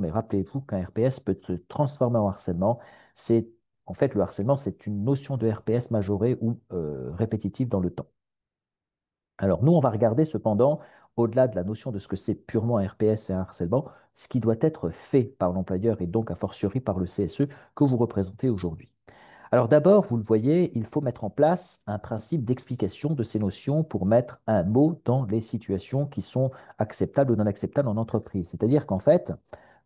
mais rappelez-vous qu'un RPS peut se transformer en harcèlement. C'est, En fait, le harcèlement, c'est une notion de RPS majorée ou répétitive dans le temps. Alors, nous, on va regarder cependant, au-delà de la notion de ce que c'est purement un RPS et un harcèlement, ce qui doit être fait par l'employeur et donc a fortiori par le CSE que vous représentez aujourd'hui. Alors d'abord, vous le voyez, il faut mettre en place un principe d'explication de ces notions pour mettre un mot dans les situations qui sont acceptables ou non acceptables en entreprise. C'est-à-dire qu'en fait,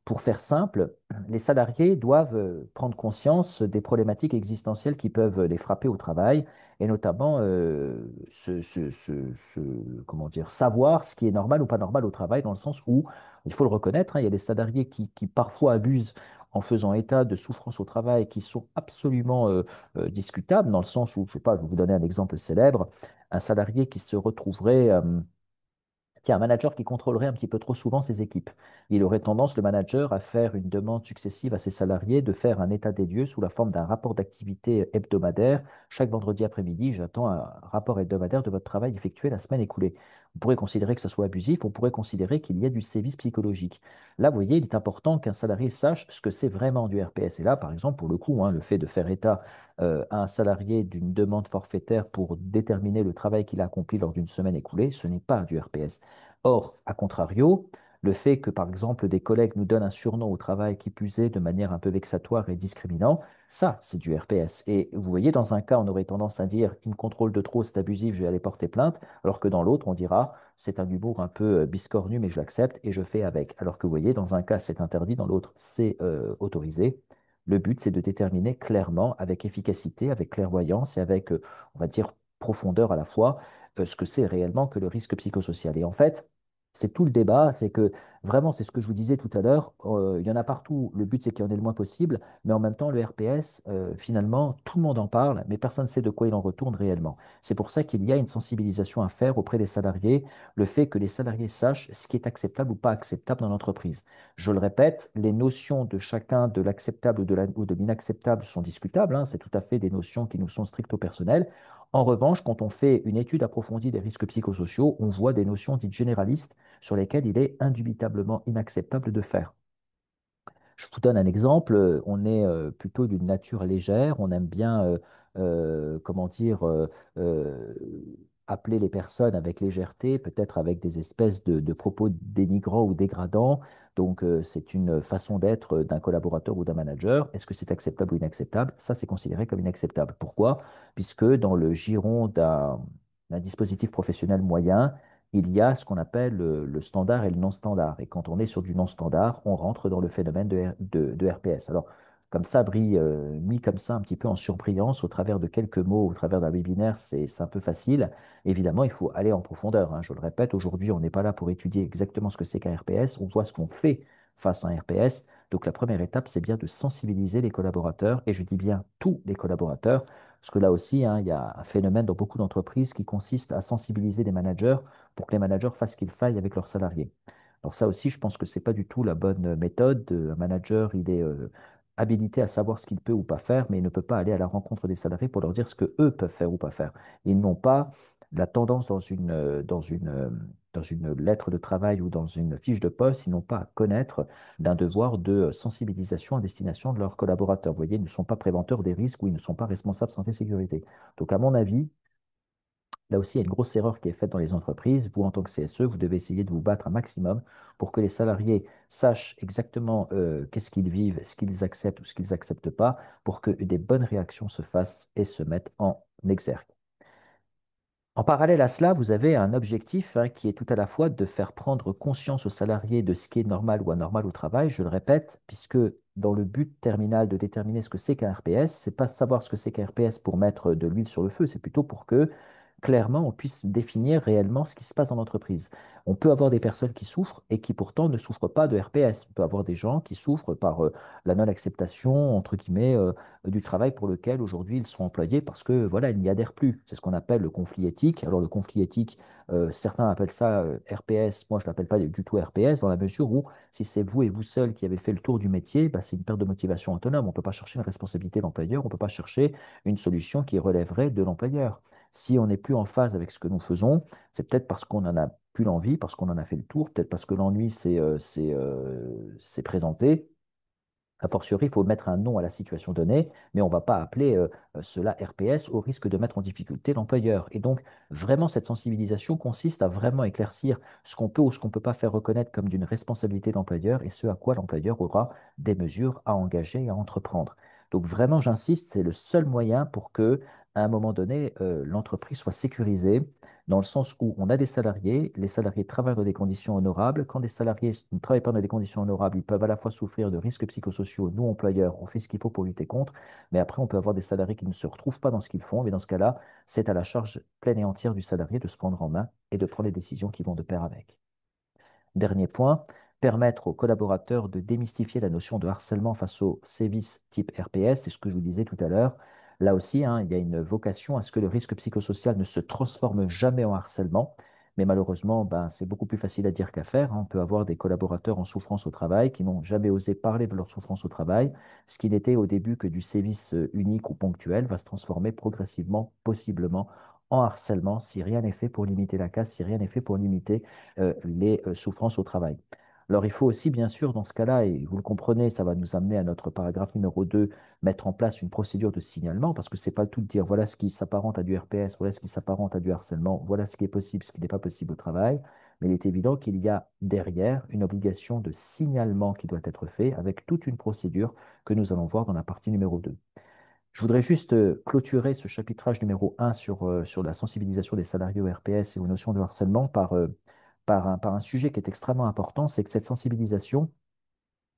pour faire simple, les salariés doivent prendre conscience des problématiques existentielles qui peuvent les frapper au travail et notamment comment dire, savoir ce qui est normal ou pas normal au travail dans le sens où, il faut le reconnaître, hein, il y a des salariés qui parfois abusent en faisant état de souffrances au travail qui sont absolument discutables dans le sens où, je sais pas, je vais vous donner un exemple célèbre, un salarié qui se retrouverait tiens, un manager qui contrôlerait un petit peu trop souvent ses équipes. Il aurait tendance, le manager, à faire une demande successive à ses salariés de faire un état des lieux sous la forme d'un rapport d'activité hebdomadaire. Chaque vendredi après-midi, j'attends un rapport hebdomadaire de votre travail effectué la semaine écoulée. On pourrait considérer que ça soit abusif, on pourrait considérer qu'il y a du sévice psychologique. Là, vous voyez, il est important qu'un salarié sache ce que c'est vraiment du RPS. Et là, par exemple, pour le coup, hein, le fait de faire état à un salarié d'une demande forfaitaire pour déterminer le travail qu'il a accompli lors d'une semaine écoulée, ce n'est pas du RPS. Or, à contrario, le fait que, par exemple, des collègues nous donnent un surnom au travail qui plus est de manière un peu vexatoire et discriminant, ça, c'est du RPS. Et vous voyez, dans un cas, on aurait tendance à dire, il me contrôle de trop, c'est abusif, je vais aller porter plainte, alors que dans l'autre, on dira, c'est un humour un peu biscornu, mais je l'accepte et je fais avec. Alors que vous voyez, dans un cas, c'est interdit, dans l'autre, c'est autorisé. Le but, c'est de déterminer clairement, avec efficacité, avec clairvoyance et avec, on va dire, profondeur à la fois, ce que c'est réellement que le risque psychosocial. Et en fait, c'est tout le débat, c'est que vraiment, c'est ce que je vous disais tout à l'heure, il y en a partout, le but c'est qu'il y en ait le moins possible, mais en même temps, le RPS, finalement, tout le monde en parle, mais personne ne sait de quoi il en retourne réellement. C'est pour ça qu'il y a une sensibilisation à faire auprès des salariés, le fait que les salariés sachent ce qui est acceptable ou pas acceptable dans l'entreprise. Je le répète, les notions de chacun de l'acceptable ou de l'inacceptable sont discutables, hein, c'est tout à fait des notions qui nous sont stricto personnelles. En revanche, quand on fait une étude approfondie des risques psychosociaux, on voit des notions dites généralistes sur lesquelles il est indubitablement inacceptable de faire. Je vous donne un exemple. On est plutôt d'une nature légère. On aime bien, comment dire, appeler les personnes avec légèreté, peut-être avec des espèces de propos dénigrants ou dégradants. Donc, c'est une façon d'être d'un collaborateur ou d'un manager. Est-ce que c'est acceptable ou inacceptable? Ça, c'est considéré comme inacceptable. Pourquoi? Puisque dans le giron d'un dispositif professionnel moyen, il y a ce qu'on appelle le standard et le non-standard. Et quand on est sur du non-standard, on rentre dans le phénomène de RPS. Alors, comme ça, mis comme ça un petit peu en surbrillance au travers de quelques mots, au travers d'un webinaire, c'est un peu facile. Évidemment, il faut aller en profondeur, hein. Je le répète, aujourd'hui, on n'est pas là pour étudier exactement ce que c'est qu'un RPS. On voit ce qu'on fait face à un RPS. Donc, la première étape, c'est bien de sensibiliser les collaborateurs, et je dis bien tous les collaborateurs, parce que là aussi, hein, il y a un phénomène dans beaucoup d'entreprises qui consiste à sensibiliser les managers pour que les managers fassent ce qu'il faille avec leurs salariés. Alors ça aussi, je pense que ce n'est pas du tout la bonne méthode. Un manager, il est habilité à savoir ce qu'il peut ou pas faire, mais il ne peut pas aller à la rencontre des salariés pour leur dire ce que eux peuvent faire ou pas faire. Ils n'ont pas la tendance dans une lettre de travail ou dans une fiche de poste, ils n'ont pas à connaître d'un devoir de sensibilisation à destination de leurs collaborateurs. Vous voyez, ils ne sont pas préventeurs des risques ou ils ne sont pas responsables santé-sécurité. Donc, à mon avis, là aussi, il y a une grosse erreur qui est faite dans les entreprises. Vous, en tant que CSE, vous devez essayer de vous battre un maximum pour que les salariés sachent exactement qu'est-ce qu'ils vivent, ce qu'ils acceptent ou ce qu'ils n'acceptent pas, pour que des bonnes réactions se fassent et se mettent en exergue. En parallèle à cela, vous avez un objectif, hein, qui est tout à la fois de faire prendre conscience aux salariés de ce qui est normal ou anormal au travail, je le répète, puisque dans le but terminal de déterminer ce que c'est qu'un RPS, c'est pas savoir ce que c'est qu'un RPS pour mettre de l'huile sur le feu, c'est plutôt pour que clairement on puisse définir réellement ce qui se passe dans l'entreprise. On peut avoir des personnes qui souffrent et qui pourtant ne souffrent pas de RPS. On peut avoir des gens qui souffrent par la non-acceptation, entre guillemets, du travail pour lequel aujourd'hui ils sont employés parce que voilà, ils n'y adhèrent plus. C'est ce qu'on appelle le conflit éthique. Alors le conflit éthique, certains appellent ça RPS, moi je ne l'appelle pas du tout RPS, dans la mesure où si c'est vous et vous seul qui avez fait le tour du métier, bah, c'est une perte de motivation autonome. On ne peut pas chercher une responsabilité de l'employeur, on ne peut pas chercher une solution qui relèverait de l'employeur. Si on n'est plus en phase avec ce que nous faisons, c'est peut-être parce qu'on n'en a plus l'envie, parce qu'on en a fait le tour, peut-être parce que l'ennui s'est présenté. A fortiori, il faut mettre un nom à la situation donnée, mais on ne va pas appeler cela RPS au risque de mettre en difficulté l'employeur. Et donc, vraiment, cette sensibilisation consiste à vraiment éclaircir ce qu'on peut ou ce qu'on ne peut pas faire reconnaître comme d'une responsabilité de l'employeur et ce à quoi l'employeur aura des mesures à engager et à entreprendre. Donc, vraiment, j'insiste, c'est le seul moyen pour que, à un moment donné, l'entreprise soit sécurisée dans le sens où on a des salariés, les salariés travaillent dans des conditions honorables. Quand des salariés ne travaillent pas dans des conditions honorables, ils peuvent à la fois souffrir de risques psychosociaux. Nous, employeurs, on fait ce qu'il faut pour lutter contre, mais après, on peut avoir des salariés qui ne se retrouvent pas dans ce qu'ils font. Mais dans ce cas-là, c'est à la charge pleine et entière du salarié de se prendre en main et de prendre les décisions qui vont de pair avec. Dernier point, permettre aux collaborateurs de démystifier la notion de harcèlement face aux sévices type RPS, c'est ce que je vous disais tout à l'heure. Là aussi, hein, il y a une vocation à ce que le risque psychosocial ne se transforme jamais en harcèlement. Mais malheureusement, ben, c'est beaucoup plus facile à dire qu'à faire, hein. On peut avoir des collaborateurs en souffrance au travail qui n'ont jamais osé parler de leur souffrance au travail. Ce qui n'était au début que du sévice unique ou ponctuel va se transformer progressivement, possiblement, en harcèlement si rien n'est fait pour limiter la casse, si rien n'est fait pour limiter les souffrances au travail. Alors, il faut aussi, bien sûr, dans ce cas-là, et vous le comprenez, ça va nous amener à notre paragraphe numéro 2, mettre en place une procédure de signalement, parce que c'est pas le tout de dire voilà ce qui s'apparente à du RPS, voilà ce qui s'apparente à du harcèlement, voilà ce qui est possible, ce qui n'est pas possible au travail. Mais il est évident qu'il y a derrière une obligation de signalement qui doit être fait avec toute une procédure que nous allons voir dans la partie numéro 2. Je voudrais juste clôturer ce chapitrage numéro 1 sur la sensibilisation des salariés au RPS et aux notions de harcèlement par un sujet qui est extrêmement important, c'est que cette sensibilisation,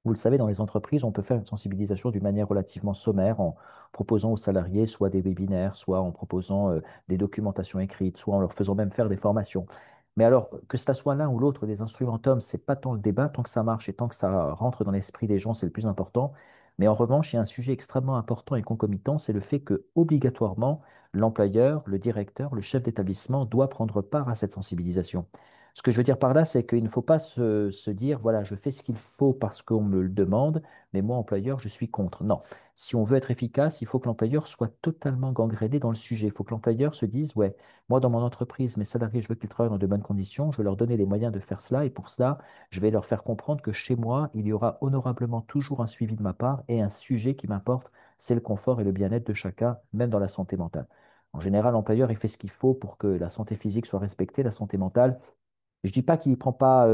vous le savez, dans les entreprises, on peut faire une sensibilisation d'une manière relativement sommaire en proposant aux salariés soit des webinaires, soit en proposant des documentations écrites, soit en leur faisant même faire des formations. Mais alors, que ce soit l'un ou l'autre des instrumentums, c'est pas tant le débat, tant que ça marche et tant que ça rentre dans l'esprit des gens, c'est le plus important. Mais en revanche, il y a un sujet extrêmement important et concomitant, c'est le fait que obligatoirement, l'employeur, le directeur, le chef d'établissement doit prendre part à cette sensibilisation. Ce que je veux dire par là, c'est qu'il ne faut pas se dire, voilà, je fais ce qu'il faut parce qu'on me le demande, mais moi, employeur, je suis contre. Non. Si on veut être efficace, il faut que l'employeur soit totalement gangréné dans le sujet. Il faut que l'employeur se dise, ouais, moi, dans mon entreprise, mes salariés, je veux qu'ils travaillent dans de bonnes conditions, je veux leur donner les moyens de faire cela, et pour cela, je vais leur faire comprendre que chez moi, il y aura honorablement toujours un suivi de ma part, et un sujet qui m'importe, c'est le confort et le bien-être de chacun, même dans la santé mentale. En général, l'employeur, il fait ce qu'il faut pour que la santé physique soit respectée, la santé mentale. Je dis pas qu'il n'y prend pas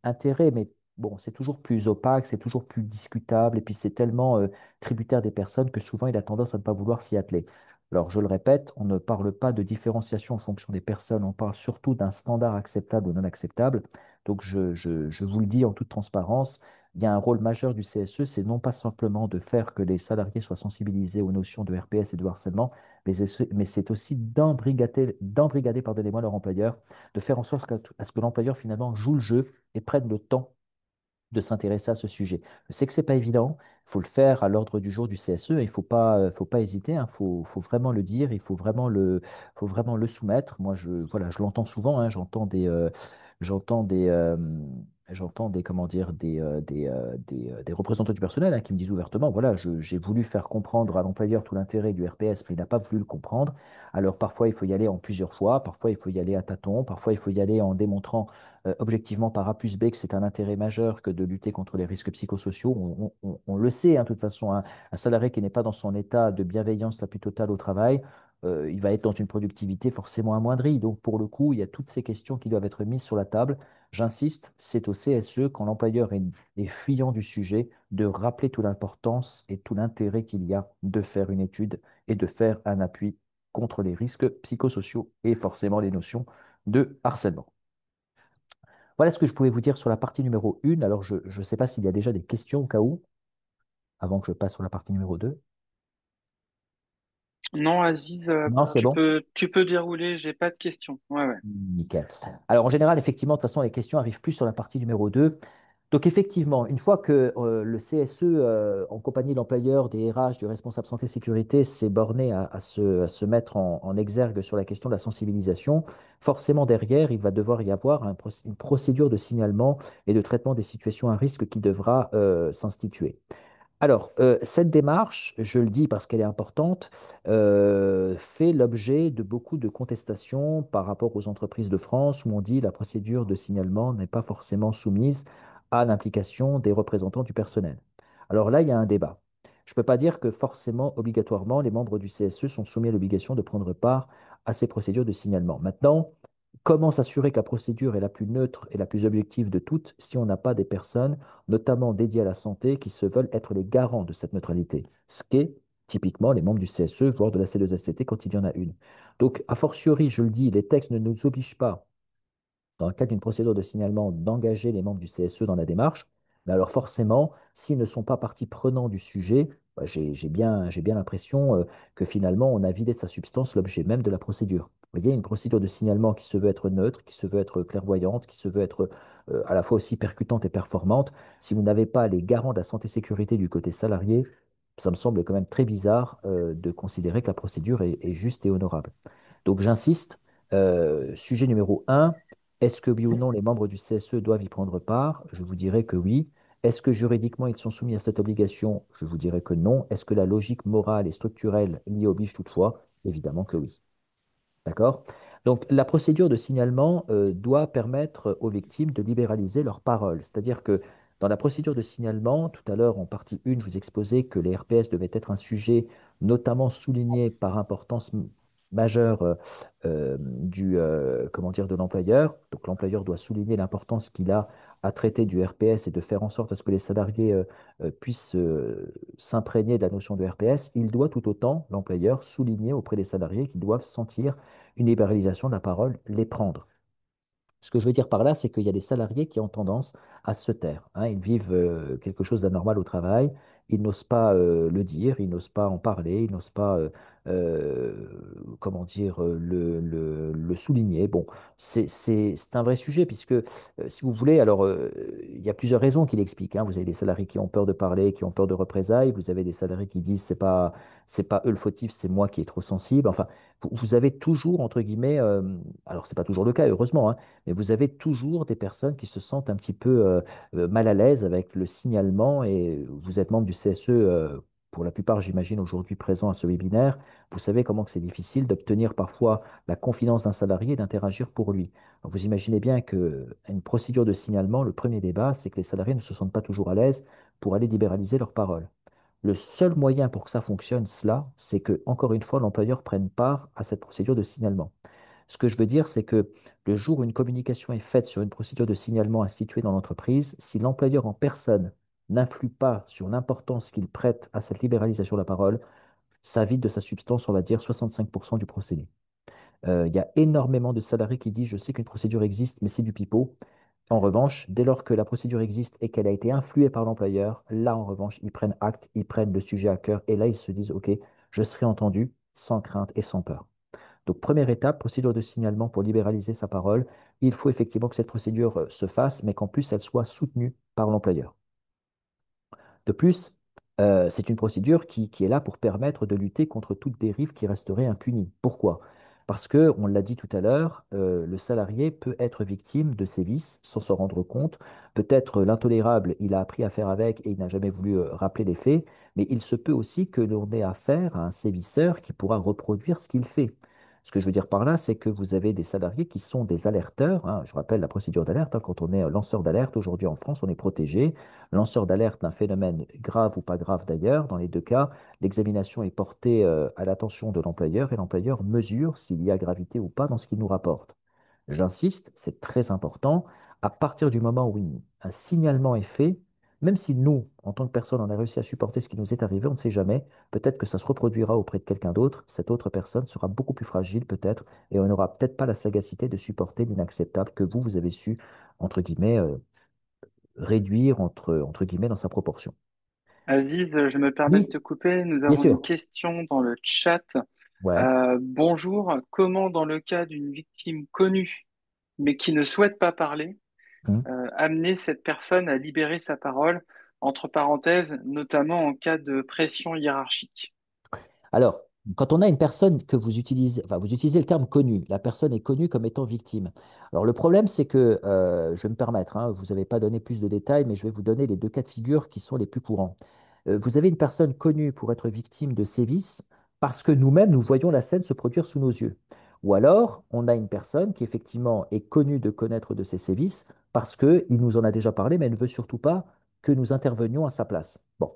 intérêt, mais bon, c'est toujours plus opaque, c'est toujours plus discutable, et puis c'est tellement tributaire des personnes que souvent il a tendance à ne pas vouloir s'y atteler. Alors, je le répète, on ne parle pas de différenciation en fonction des personnes, on parle surtout d'un standard acceptable ou non acceptable. Donc, je vous le dis en toute transparence, il y a un rôle majeur du CSE, c'est non pas simplement de faire que les salariés soient sensibilisés aux notions de RPS et de harcèlement, mais c'est aussi d'embrigader, pardonnez-moi, leur employeur, de faire en sorte à ce que l'employeur finalement joue le jeu et prenne le temps de s'intéresser à ce sujet. Je sais que ce n'est pas évident, il faut le faire à l'ordre du jour du CSE, et il ne faut pas hésiter, hein, faut vraiment le dire, il faut vraiment le soumettre. Moi, voilà, je l'entends souvent, hein, j'entends des, euh, j'entends des, comment dire, des représentants du personnel hein, qui me disent ouvertement, voilà, j'ai voulu faire comprendre à l'employeur tout l'intérêt du RPS, mais il n'a pas voulu le comprendre. Alors parfois, il faut y aller en plusieurs fois, parfois il faut y aller à tâtons, parfois il faut y aller en démontrant objectivement par A plus B que c'est un intérêt majeur que de lutter contre les risques psychosociaux. On le sait, hein, de toute façon, hein, un salarié qui n'est pas dans son état de bienveillance la plus totale au travail, il va être dans une productivité forcément amoindrie. Donc, pour le coup, il y a toutes ces questions qui doivent être mises sur la table. J'insiste, c'est au CSE, quand l'employeur est fuyant du sujet, de rappeler toute l'importance et tout l'intérêt qu'il y a de faire une étude et de faire un appui contre les risques psychosociaux et forcément les notions de harcèlement. Voilà ce que je pouvais vous dire sur la partie numéro 1. Alors, je ne sais pas s'il y a déjà des questions au cas où, avant que je passe sur la partie numéro 2. Non, Aziz, Non, c'est tu bon? peux, tu peux dérouler, j'ai pas de questions. Ouais, ouais. Nickel. Alors, en général, effectivement, de toute façon, les questions arrivent plus sur la partie numéro 2. Donc, effectivement, une fois que le CSE, en compagnie de l'employeur, des RH, du responsable santé-sécurité, s'est borné à se mettre en exergue sur la question de la sensibilisation, forcément, derrière, il va devoir y avoir une procédure de signalement et de traitement des situations à risque qui devra s'instituer. Alors, cette démarche, je le dis parce qu'elle est importante, fait l'objet de beaucoup de contestations par rapport aux entreprises de France où on dit la procédure de signalement n'est pas forcément soumise à l'implication des représentants du personnel. Alors là, il y a un débat. Je ne peux pas dire que forcément, obligatoirement, les membres du CSE sont soumis à l'obligation de prendre part à ces procédures de signalement. Maintenant, comment s'assurer que la procédure est la plus neutre et la plus objective de toutes si on n'a pas des personnes notamment dédiés à la santé, qui se veulent être les garants de cette neutralité, ce qu'est typiquement les membres du CSE, voire de la C2SCT quand il y en a une. Donc, a fortiori, je le dis, les textes ne nous obligent pas dans le cadre d'une procédure de signalement, d'engager les membres du CSE dans la démarche. Mais alors forcément, s'ils ne sont pas partie prenante du sujet, bah, j'ai bien l'impression que finalement, on a vidé de sa substance l'objet même de la procédure. Vous voyez, une procédure de signalement qui se veut être neutre, qui se veut être clairvoyante, qui se veut être à la fois aussi percutante et performante, si vous n'avez pas les garants de la santé-sécurité du côté salarié, ça me semble quand même très bizarre de considérer que la procédure est juste et honorable. Donc j'insiste, sujet numéro un, est-ce que oui ou non les membres du CSE doivent y prendre part? Je vous dirais que oui. Est-ce que juridiquement ils sont soumis à cette obligation? Je vous dirais que non. Est-ce que la logique morale et structurelle l'y oblige toutefois? Évidemment que oui. D'accord? Donc, la procédure de signalement doit permettre aux victimes de libéraliser leur parole. C'est-à-dire que dans la procédure de signalement, tout à l'heure, en partie 1, je vous exposais que les RPS devaient être un sujet notamment souligné par importance majeure comment dire, de l'employeur. Donc, l'employeur doit souligner l'importance qu'il a à traiter du RPS et de faire en sorte à ce que les salariés puissent s'imprégner de la notion de RPS. Il doit tout autant, l'employeur, souligner auprès des salariés qu'ils doivent sentir une libéralisation de la parole, les prendre. Ce que je veux dire par là, c'est qu'il y a des salariés qui ont tendance à se taire, hein. Ils vivent quelque chose d'anormal au travail, ils n'osent pas le dire, ils n'osent pas en parler, ils n'osent pas, comment dire, le souligner. Bon, c'est un vrai sujet puisque, si vous voulez, alors, il y a plusieurs raisons qui l'expliquent, hein. Vous avez des salariés qui ont peur de parler, qui ont peur de représailles. Vous avez des salariés qui disent c'est pas eux le fautif, c'est moi qui est trop sensible. Enfin, vous avez toujours, entre guillemets, alors c'est pas toujours le cas, heureusement, hein, mais vous avez toujours des personnes qui se sentent un petit peu mal à l'aise avec le signalement et vous êtes membre du CSE, pour la plupart, j'imagine, aujourd'hui présent à ce webinaire. Vous savez comment que c'est difficile d'obtenir parfois la confidence d'un salarié et d'interagir pour lui. Donc, vous imaginez bien qu'une procédure de signalement, le premier débat, c'est que les salariés ne se sentent pas toujours à l'aise pour aller libéraliser leur parole. Le seul moyen pour que ça fonctionne, cela, c'est que, encore une fois, l'employeur prenne part à cette procédure de signalement. Ce que je veux dire, c'est que le jour où une communication est faite sur une procédure de signalement instituée dans l'entreprise, si l'employeur en personne n'influe pas sur l'importance qu'il prête à cette libéralisation de la parole, ça vide de sa substance, on va dire, 65% du procédé. Il y a énormément de salariés qui disent, je sais qu'une procédure existe, mais c'est du pipeau. En revanche, dès lors que la procédure existe et qu'elle a été influée par l'employeur, là, en revanche, ils prennent acte, ils prennent le sujet à cœur et là, ils se disent, OK, je serai entendu sans crainte et sans peur. Donc, première étape, procédure de signalement pour libéraliser sa parole. Il faut effectivement que cette procédure se fasse, mais qu'en plus, elle soit soutenue par l'employeur. De plus, c'est une procédure qui est là pour permettre de lutter contre toute dérive qui resterait impunie. Pourquoi? Parce que, on l'a dit tout à l'heure, le salarié peut être victime de sévices sans s'en rendre compte. Peut-être l'intolérable, il a appris à faire avec et il n'a jamais voulu rappeler les faits, mais il se peut aussi que l'on ait affaire à un sévisseur qui pourra reproduire ce qu'il fait. Ce que je veux dire par là, c'est que vous avez des salariés qui sont des alerteurs, hein. Je rappelle la procédure d'alerte, hein. Quand on est lanceur d'alerte, aujourd'hui en France, on est protégé. Lanceur d'alerte d'un phénomène grave ou pas grave d'ailleurs, dans les deux cas, l'examination est portée à l'attention de l'employeur et l'employeur mesure s'il y a gravité ou pas dans ce qu'il nous rapporte. J'insiste, c'est très important. À partir du moment où un signalement est fait, même si nous, en tant que personne, on a réussi à supporter ce qui nous est arrivé, on ne sait jamais, peut-être que ça se reproduira auprès de quelqu'un d'autre, cette autre personne sera beaucoup plus fragile peut-être, et on n'aura peut-être pas la sagacité de supporter l'inacceptable que vous avez su, entre guillemets, réduire entre guillemets dans sa proportion. Aziz, je me permets de Oui, te couper. Nous bien avons une sûr. question dans le chat. Ouais. Bonjour, comment dans le cas d'une victime connue mais qui ne souhaite pas parler, Hum. amener cette personne à libérer sa parole, entre parenthèses, notamment en cas de pression hiérarchique? Alors, quand on a une personne que vous utilisez, enfin, vous utilisez le terme connu, la personne est connue comme étant victime. Alors, le problème, c'est que, je vais me permettre, hein, vous n'avez pas donné plus de détails, mais je vais vous donner les deux cas de figure qui sont les plus courants. Vous avez une personne connue pour être victime de sévices parce que nous-mêmes, nous voyons la scène se produire sous nos yeux. Ou alors, on a une personne qui effectivement est connue de connaître de ces sévices parce qu'il nous en a déjà parlé, mais elle ne veut surtout pas que nous intervenions à sa place. Bon.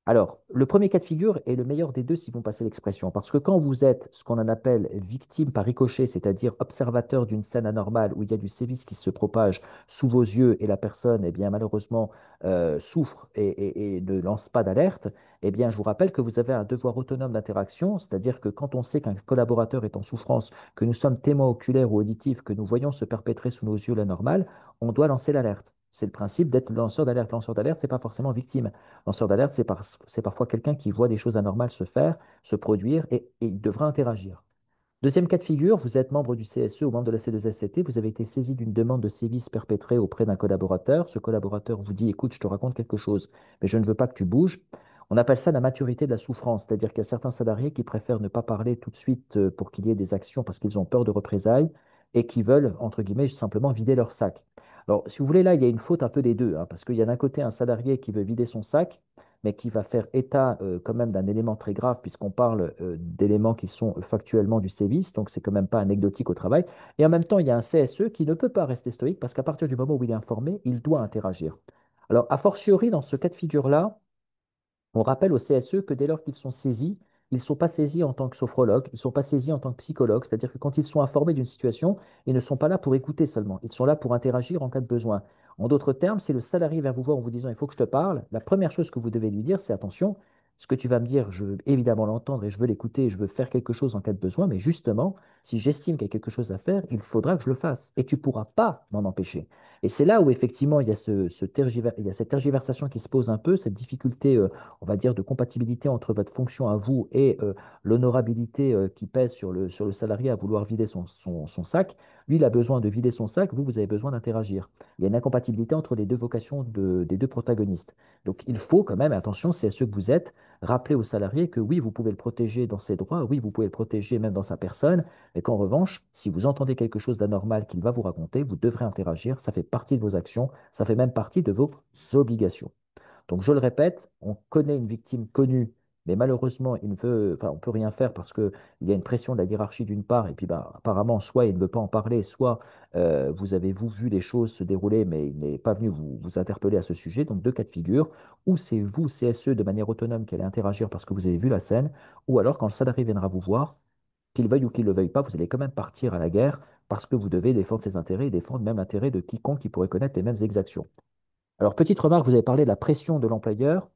Alors, le premier cas de figure est le meilleur des deux si vous me passez l'expression, parce que quand vous êtes ce qu'on en appelle victime par ricochet, c'est-à-dire observateur d'une scène anormale où il y a du sévice qui se propage sous vos yeux et la personne, eh bien, malheureusement, souffre et ne lance pas d'alerte, eh bien, je vous rappelle que vous avez un devoir autonome d'interaction, c'est-à-dire que quand on sait qu'un collaborateur est en souffrance, que nous sommes témoins oculaires ou auditifs, que nous voyons se perpétrer sous nos yeux l'anormal, on doit lancer l'alerte. C'est le principe d'être lanceur d'alerte. Lanceur d'alerte, ce n'est pas forcément victime. Lanceur d'alerte, c'est parfois quelqu'un qui voit des choses anormales se faire, se produire et il devra interagir. Deuxième cas de figure, vous êtes membre du CSE ou membre de la C2SCT, vous avez été saisi d'une demande de sévices perpétrée auprès d'un collaborateur. Ce collaborateur vous dit, écoute, je te raconte quelque chose, mais je ne veux pas que tu bouges. On appelle ça la maturité de la souffrance, c'est-à-dire qu'il y a certains salariés qui préfèrent ne pas parler tout de suite pour qu'il y ait des actions parce qu'ils ont peur de représailles et qui veulent, entre guillemets, simplement vider leur sac. Alors, si vous voulez, là, il y a une faute un peu des deux, hein, parce qu'il y a d'un côté un salarié qui veut vider son sac, mais qui va faire état quand même d'un élément très grave, puisqu'on parle d'éléments qui sont factuellement du sévice, donc c'est quand même pas anecdotique au travail. Et en même temps, il y a un CSE qui ne peut pas rester stoïque, parce qu'à partir du moment où il est informé, il doit interagir. Alors, a fortiori, dans ce cas de figure-là, on rappelle au CSE que dès lors qu'ils sont saisis, ils ne sont pas saisis en tant que sophrologue, ils ne sont pas saisis en tant que psychologue, c'est-à-dire que quand ils sont informés d'une situation, ils ne sont pas là pour écouter seulement, ils sont là pour interagir en cas de besoin. En d'autres termes, si le salarié vient vous voir en vous disant il faut que je te parle, la première chose que vous devez lui dire, c'est attention, ce que tu vas me dire, je veux évidemment l'entendre et je veux l'écouter et je veux faire quelque chose en cas de besoin, mais justement, si j'estime qu'il y a quelque chose à faire, il faudra que je le fasse et tu ne pourras pas m'en empêcher. Et c'est là où effectivement il y a, il y a cette tergiversation qui se pose un peu, cette difficulté on va dire, de compatibilité entre votre fonction à vous et l'honorabilité qui pèse sur le salarié à vouloir vider son sac. Lui, il a besoin de vider son sac, vous, vous avez besoin d'interagir. Il y a une incompatibilité entre les deux vocations des deux protagonistes. Donc, il faut quand même, attention, c'est à ce que vous êtes, rappeler au salarié que oui, vous pouvez le protéger dans ses droits, oui, vous pouvez le protéger même dans sa personne, mais qu'en revanche, si vous entendez quelque chose d'anormal qu'il va vous raconter, vous devrez interagir, ça fait partie de vos actions, ça fait même partie de vos obligations. Donc, je le répète, on connaît une victime connue, mais malheureusement, il ne veut, enfin, on ne peut rien faire parce qu'il y a une pression de la hiérarchie d'une part, et puis bah, apparemment, soit il ne veut pas en parler, soit vous avez vous vu les choses se dérouler, mais il n'est pas venu vous interpeller à ce sujet. Donc, deux cas de figure, ou c'est vous, CSE, de manière autonome, qui allez interagir parce que vous avez vu la scène, ou alors quand le salarié viendra vous voir, qu'il veuille ou qu'il ne le veuille pas, vous allez quand même partir à la guerre parce que vous devez défendre ses intérêts et défendre même l'intérêt de quiconque qui pourrait connaître les mêmes exactions. Alors, petite remarque, vous avez parlé de la pression de l'employeur.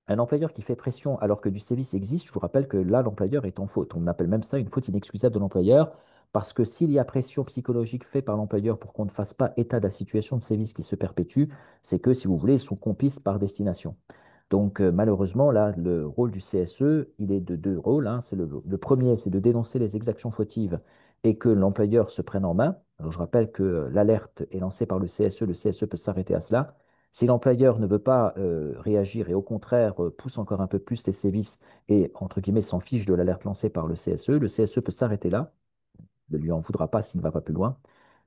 Un employeur qui fait pression alors que du sévice existe, je vous rappelle que là, l'employeur est en faute. On appelle même ça une faute inexcusable de l'employeur, parce que s'il y a pression psychologique faite par l'employeur pour qu'on ne fasse pas état de la situation de sévice qui se perpétue, c'est que, si vous voulez, ils sont complices par destination. Donc, malheureusement, là, le rôle du CSE, il est de deux rôles, hein. Le premier, c'est de dénoncer les exactions fautives et que l'employeur se prenne en main. Alors, je rappelle que l'alerte est lancée par le CSE peut s'arrêter à cela. Si l'employeur ne veut pas réagir et au contraire pousse encore un peu plus les sévices et, entre guillemets, s'en fiche de l'alerte lancée par le CSE peut s'arrêter là, ne lui en voudra pas s'il ne va pas plus loin,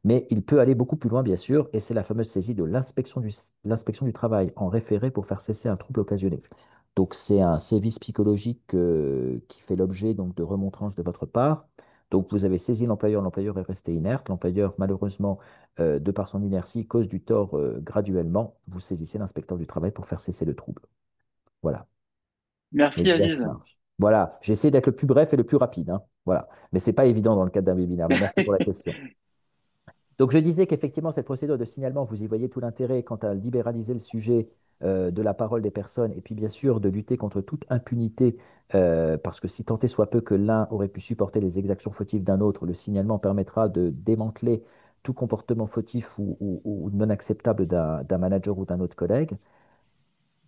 mais il peut aller beaucoup plus loin, bien sûr, et c'est la fameuse saisie de l'inspection du travail en référé pour faire cesser un trouble occasionné. Donc, c'est un sévice psychologique qui fait l'objet donc de remontrances de votre part. Donc, vous avez saisi l'employeur est resté inerte. L'employeur, malheureusement, de par son inertie, cause du tort graduellement. Vous saisissez l'inspecteur du travail pour faire cesser le trouble. Voilà. Merci Aziz. Exactement. Voilà. J'essaie d'être le plus bref et le plus rapide, hein. Voilà. Mais ce n'est pas évident dans le cadre d'un webinaire. Mais merci pour la question. Donc, je disais qu'effectivement, cette procédure de signalement, vous y voyez tout l'intérêt quant à libéraliser le sujet de la parole des personnes et puis bien sûr de lutter contre toute impunité, parce que si tant est soit peu que l'un aurait pu supporter les exactions fautives d'un autre, le signalement permettra de démanteler tout comportement fautif ou non acceptable d'un manager ou d'un autre collègue.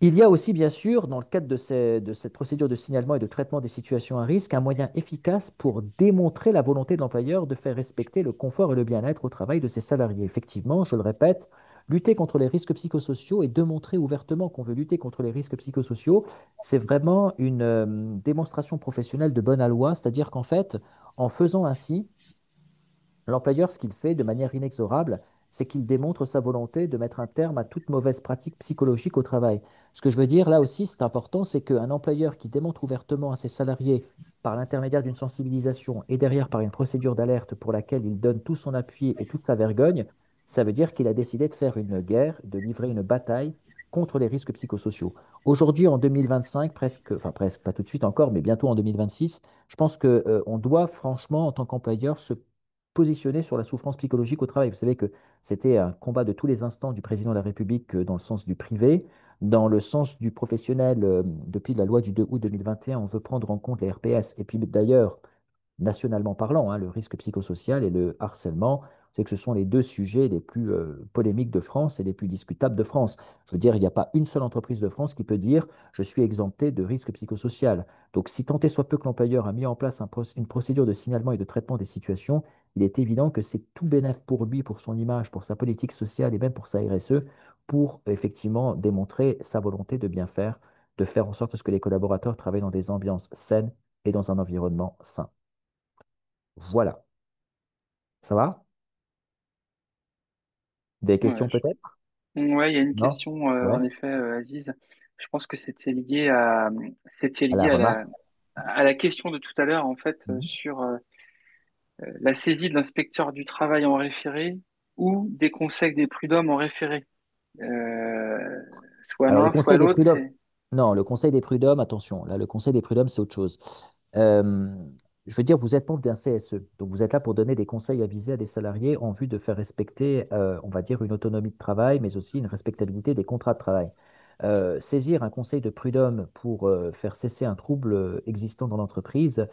Il y a aussi, bien sûr, dans le cadre de cette procédure de signalement et de traitement des situations à risque, un moyen efficace pour démontrer la volonté de l'employeur de faire respecter le confort et le bien-être au travail de ses salariés. Effectivement, je le répète, lutter contre les risques psychosociaux et démontrer ouvertement qu'on veut lutter contre les risques psychosociaux, c'est vraiment une démonstration professionnelle de bonne aloi, c'est-à-dire qu'en fait, en faisant ainsi, l'employeur, ce qu'il fait de manière inexorable, c'est qu'il démontre sa volonté de mettre un terme à toute mauvaise pratique psychologique au travail. Ce que je veux dire là aussi, c'est important, c'est qu'un employeur qui démontre ouvertement à ses salariés par l'intermédiaire d'une sensibilisation et derrière par une procédure d'alerte pour laquelle il donne tout son appui et toute sa vergogne, ça veut dire qu'il a décidé de faire une guerre, de livrer une bataille contre les risques psychosociaux. Aujourd'hui, en 2025, presque, enfin presque, pas tout de suite encore, mais bientôt en 2026, je pense que, on doit franchement, en tant qu'employeur, se positionner sur la souffrance psychologique au travail. Vous savez que c'était un combat de tous les instants du président de la République dans le sens du privé. Dans le sens du professionnel, depuis la loi du 2 août 2021, on veut prendre en compte les RPS. Et puis d'ailleurs, nationalement parlant, hein, le risque psychosocial et le harcèlement, c'est que ce sont les deux sujets les plus polémiques de France et les plus discutables de France. Je veux dire, il n'y a pas une seule entreprise de France qui peut dire je suis exempté de risque psychosocial. Donc, si tant est soit peu que l'employeur a mis en place une procédure de signalement et de traitement des situations, il est évident que c'est tout bénéf pour lui, pour son image, pour sa politique sociale et même pour sa RSE, pour effectivement démontrer sa volonté de bien faire, de faire en sorte que les collaborateurs travaillent dans des ambiances saines et dans un environnement sain. Voilà. Ça va? Des Ouais, questions peut-être? ouais, il y a une Non? question, Ouais. en effet, Aziz. Je pense que c'était À la lié remarque. à la question de tout à l'heure, en fait, Mhm. sur la saisie de l'inspecteur du travail en référé ou des conseils des prud'hommes en référé. Euh, Soit Alors, le l'un, soit conseil des l'autre, prud'hommes. c'est. Non, le conseil des prud'hommes, attention, là, le conseil des prud'hommes, c'est autre chose. Euh, je veux dire, vous êtes membre d'un CSE, donc vous êtes là pour donner des conseils avisés à des salariés en vue de faire respecter, on va dire, une autonomie de travail, mais aussi une respectabilité des contrats de travail. Saisir un conseil de prud'homme pour faire cesser un trouble existant dans l'entreprise,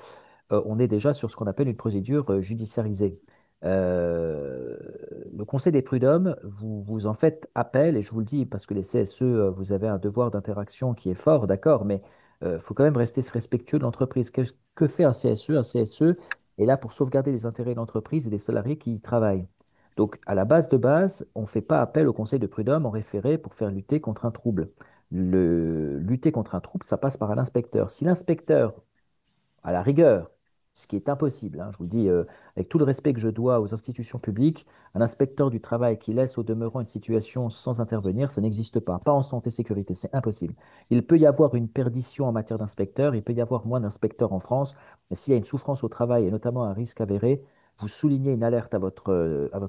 on est déjà sur ce qu'on appelle une procédure judiciarisée. Euh, le Conseil des prud'hommes, vous en faites appel, et je vous le dis parce que les CSE, vous avez un devoir d'interaction qui est fort, d'accord, mais il faut quand même rester respectueux de l'entreprise. Que fait un CSE? Un CSE est là pour sauvegarder les intérêts de l'entreprise et des salariés qui y travaillent. Donc, à la base de base, on ne fait pas appel au Conseil de prud'homme en référé pour faire lutter contre un trouble. Lutter contre un trouble, ça passe par un inspecteur. Si l'inspecteur à la rigueur, ce qui est impossible, hein, je vous le dis avec tout le respect que je dois aux institutions publiques, un inspecteur du travail qui laisse au demeurant une situation sans intervenir, ça n'existe pas. Pas en santé sécurité, c'est impossible. Il peut y avoir une perdition en matière d'inspecteurs, il peut y avoir moins d'inspecteurs en France, mais s'il y a une souffrance au travail et notamment un risque avéré, vous soulignez une alerte à votre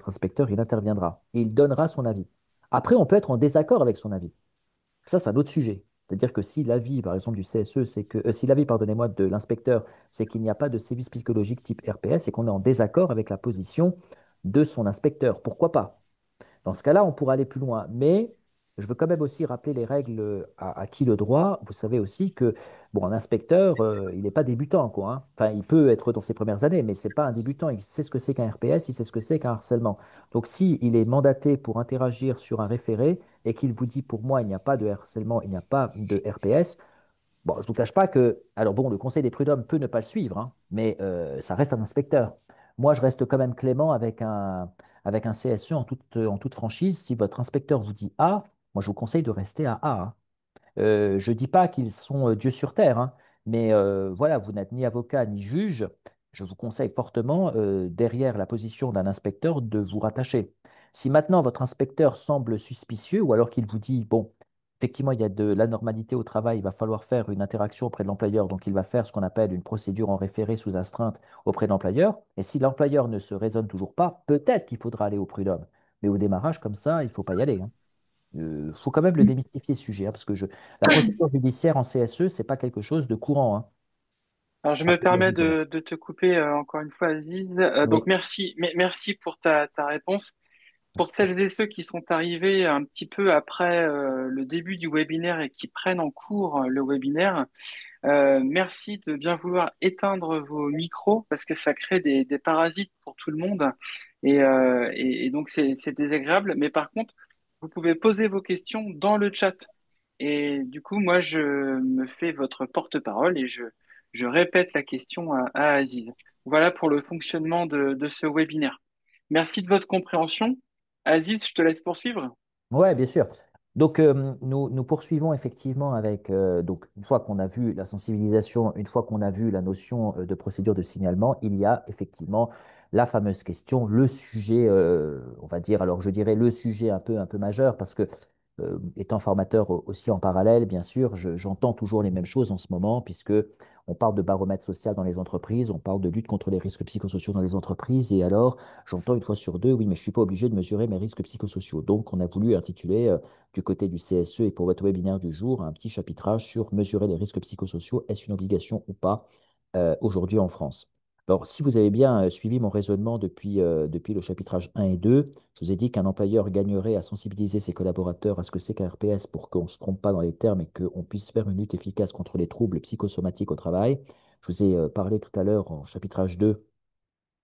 inspecteur, il interviendra et il donnera son avis. Après, on peut être en désaccord avec son avis. Ça, c'est un autre sujet. C'est-à-dire que si l'avis, par exemple, du CSE, c'est que, si l'avis, pardonnez-moi, de l'inspecteur, c'est qu'il n'y a pas de sévice psychologique type RPS et qu'on est en désaccord avec la position de son inspecteur, pourquoi pas? Dans ce cas-là, on pourra aller plus loin. Mais je veux quand même aussi rappeler les règles à qui le droit. Vous savez aussi que bon, un inspecteur, il n'est pas débutant, quoi, hein. Enfin, il peut être dans ses premières années, mais c'est pas un débutant. Il sait ce que c'est qu'un RPS, il sait ce que c'est qu'un harcèlement. Donc, si il est mandaté pour interagir sur un référé et qu'il vous dit, pour moi, il n'y a pas de harcèlement, il n'y a pas de RPS, bon, je ne vous cache pas que, alors bon, le conseil des prud'hommes peut ne pas le suivre, hein, mais ça reste un inspecteur. Moi, je reste quand même clément avec un CSE en toute franchise. Si votre inspecteur vous dit A, moi, je vous conseille de rester à A, hein. Je ne dis pas qu'ils sont Dieu sur terre, hein, mais voilà, vous n'êtes ni avocat ni juge. Je vous conseille fortement, derrière la position d'un inspecteur, de vous rattacher. Si maintenant votre inspecteur semble suspicieux, ou alors qu'il vous dit, bon, effectivement, il y a de l'anormalité au travail, il va falloir faire une interaction auprès de l'employeur, donc il va faire ce qu'on appelle une procédure en référé sous astreinte auprès de l'employeur, et si l'employeur ne se raisonne toujours pas, peut-être qu'il faudra aller au prud'homme. Mais au démarrage, comme ça, il ne faut pas y aller, hein. Faut quand même le démystifier ce sujet, hein, parce que la procédure judiciaire en CSE, c'est pas quelque chose de courant, hein. Alors, je Un me peu de permets vivre. de te couper encore une fois, Aziz. Donc, Oui. merci pour ta réponse. Pour celles et ceux qui sont arrivés un petit peu après le début du webinaire et qui prennent en cours le webinaire, merci de bien vouloir éteindre vos micros parce que ça crée des parasites pour tout le monde et donc c'est désagréable. Mais par contre, vous pouvez poser vos questions dans le chat. Et du coup, moi, je me fais votre porte-parole et je répète la question à Aziz. Voilà pour le fonctionnement de ce webinaire. Merci de votre compréhension. Aziz, je te laisse poursuivre. Ouais, bien sûr. Donc, nous poursuivons effectivement avec, donc, une fois qu'on a vu la sensibilisation, une fois qu'on a vu la notion de procédure de signalement, il y a effectivement la fameuse question, le sujet, on va dire, alors je dirais le sujet un peu majeur, parce que étant formateur aussi en parallèle, bien sûr, j'entends toujours les mêmes choses en ce moment, puisque on parle de baromètre social dans les entreprises, on parle de lutte contre les risques psychosociaux dans les entreprises, et alors j'entends une fois sur deux, oui, mais je ne suis pas obligé de mesurer mes risques psychosociaux. Donc, on a voulu intituler du côté du CSE et pour votre webinaire du jour, un petit chapitrage sur mesurer les risques psychosociaux, est-ce une obligation ou pas aujourd'hui en France. Alors, si vous avez bien suivi mon raisonnement depuis le chapitrage 1 et 2, je vous ai dit qu'un employeur gagnerait à sensibiliser ses collaborateurs à ce que c'est qu'un RPS pour qu'on ne se trompe pas dans les termes et qu'on puisse faire une lutte efficace contre les troubles psychosomatiques au travail. Je vous ai parlé tout à l'heure en chapitrage 2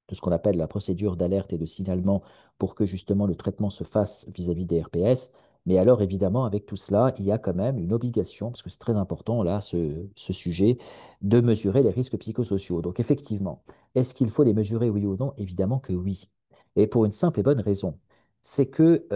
de ce qu'on appelle la procédure d'alerte et de signalement pour que justement le traitement se fasse vis-à-vis des RPS. Mais alors, évidemment, avec tout cela, il y a quand même une obligation, parce que c'est très important, là, ce sujet, de mesurer les risques psychosociaux. Donc, effectivement, est-ce qu'il faut les mesurer, oui ou non? Évidemment que oui. Et pour une simple et bonne raison. C'est que,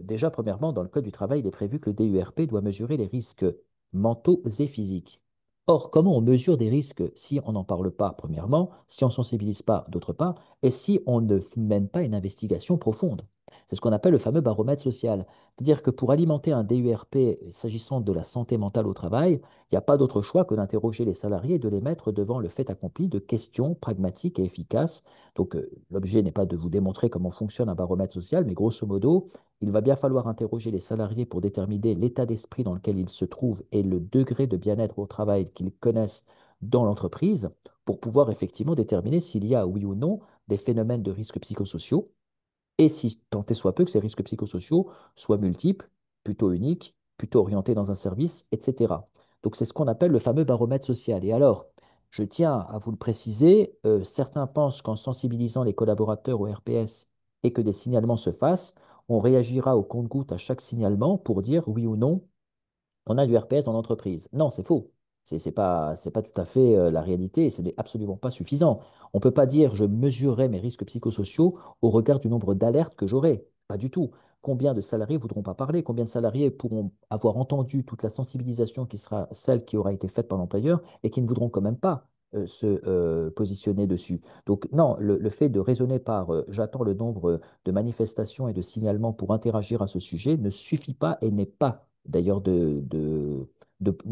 déjà, premièrement, dans le Code du travail, il est prévu que le DURP doit mesurer les risques mentaux et physiques. Or, comment on mesure des risques si on n'en parle pas, premièrement, si on ne sensibilise pas, d'autre part, et si on ne mène pas une investigation profonde? C'est ce qu'on appelle le fameux baromètre social. C'est-à-dire que pour alimenter un DURP s'agissant de la santé mentale au travail, il n'y a pas d'autre choix que d'interroger les salariés et de les mettre devant le fait accompli de questions pragmatiques et efficaces. Donc, l'objet n'est pas de vous démontrer comment fonctionne un baromètre social, mais grosso modo, il va bien falloir interroger les salariés pour déterminer l'état d'esprit dans lequel ils se trouvent et le degré de bien-être au travail qu'ils connaissent dans l'entreprise pour pouvoir effectivement déterminer s'il y a, oui ou non, des phénomènes de risques psychosociaux et si tant est soit peu que ces risques psychosociaux soient multiples, plutôt uniques, plutôt orientés dans un service, etc. Donc c'est ce qu'on appelle le fameux baromètre social. Et alors, je tiens à vous le préciser, certains pensent qu'en sensibilisant les collaborateurs au RPS et que des signalements se fassent, on réagira au compte-gouttes à chaque signalement pour dire oui ou non on a du RPS dans l'entreprise. Non, c'est faux. C'est pas tout à fait la réalité et ce n'est absolument pas suffisant. On ne peut pas dire je mesurerai mes risques psychosociaux au regard du nombre d'alertes que j'aurai. Pas du tout. Combien de salariés ne voudront pas parler? Combien de salariés pourront avoir entendu toute la sensibilisation qui sera celle qui aura été faite par l'employeur et qui ne voudront quand même pas se positionner dessus? Donc non, le fait de raisonner par j'attends le nombre de manifestations et de signalements pour interagir à ce sujet ne suffit pas et n'est pas d'ailleurs